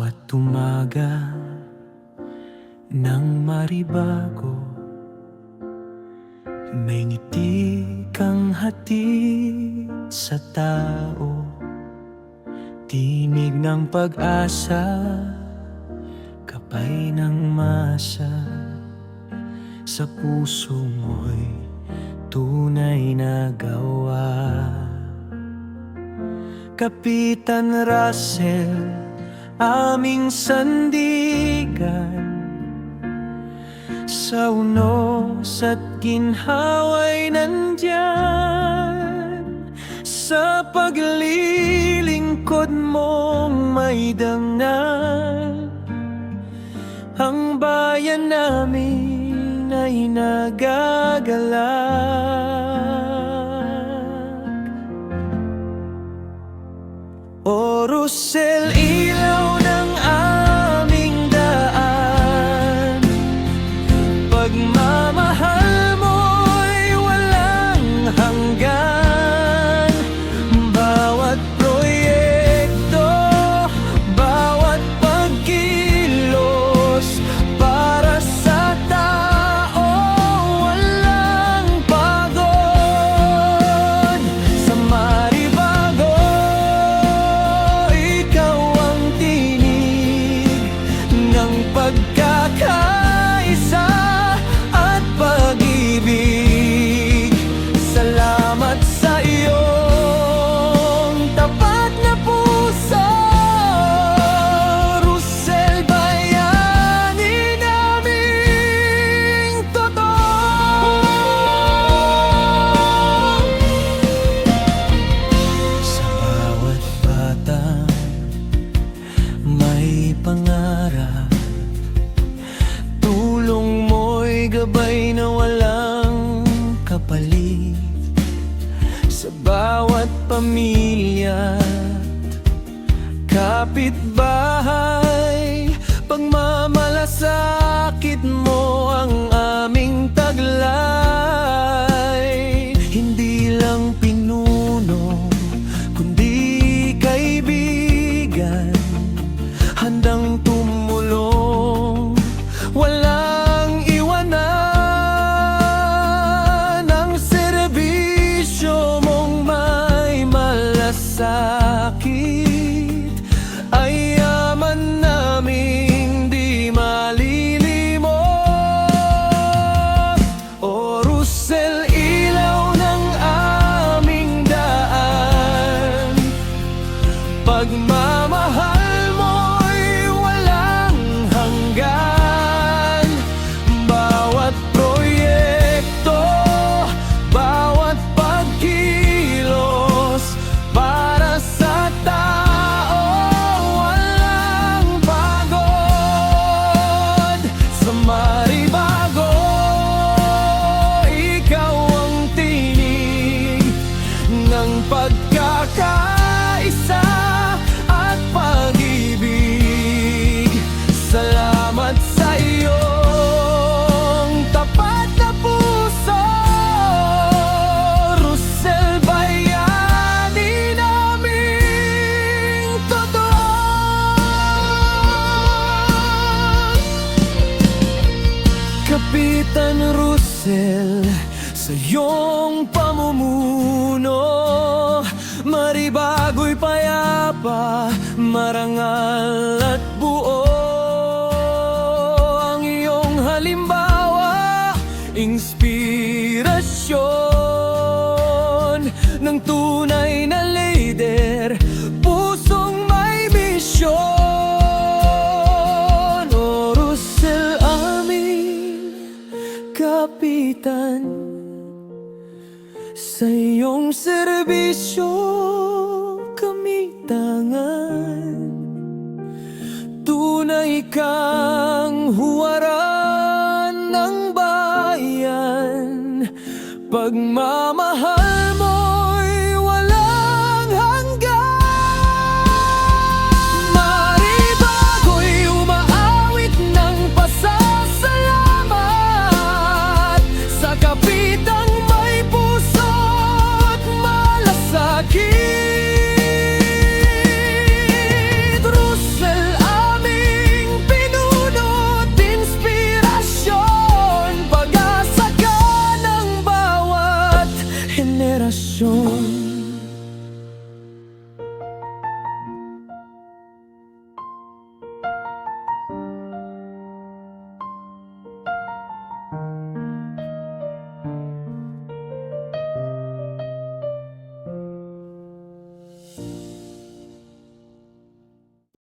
bawat umaga ng maribago, may ngiti kang hatid sa tao. Tinig ng pag-asa, kapay ng masa, sa puso mo'y tunay na gawa. Kapitan Russell, aming sandigan, sa unos at ginhawa'y nandyan. Sa paglilingkod mong may dangal, ang bayan namin ay nagagalak. O Russell, ilaw ng aming daan, pagmamahal mo'y walang hanggan. Bawat proyekto, bawat pagkilos, para sa tao walang pagod. Sa maribago, ikaw ang tinig ng pagkakaisa at pag-ibig. Salamat sa iyong tapat na puso, Russell, bayani naming totoo. Sa bawat batang may pangarap, tulong mo'y gabay na walang kapalit. Sa bawat pamilya, kapitbahay, pagmamalasakit mo ang aming taglay. Hindi lang pinuno, kundi kaibigan, handang tumulong, walang iwanan. Ang serbisyo mong may malasakit ay yaman naming di malilimot. O Russell, ilaw ng aming daan, pagmamahal mo'y walang hanggan. Bawat proyekto, bawat pagkilos, para sa tao walang pagod. Sa maribago, ikaw ang tinig ng pagkakaisa at pag-ibig. Salamat sa iyong tapat na puso, Russell, bayani naming totoo. Kapitan Russell, sa iyong pamumuno, maribago'y payapa, marangal at buo. Ang iyong halimbawa, inspirasyon ng tunay na leader, pusong may misyon. O Russell, aming kapitan, sa iyong serbisyo kami tangan. Tunay kang huwaran ng bayan, pagmamahal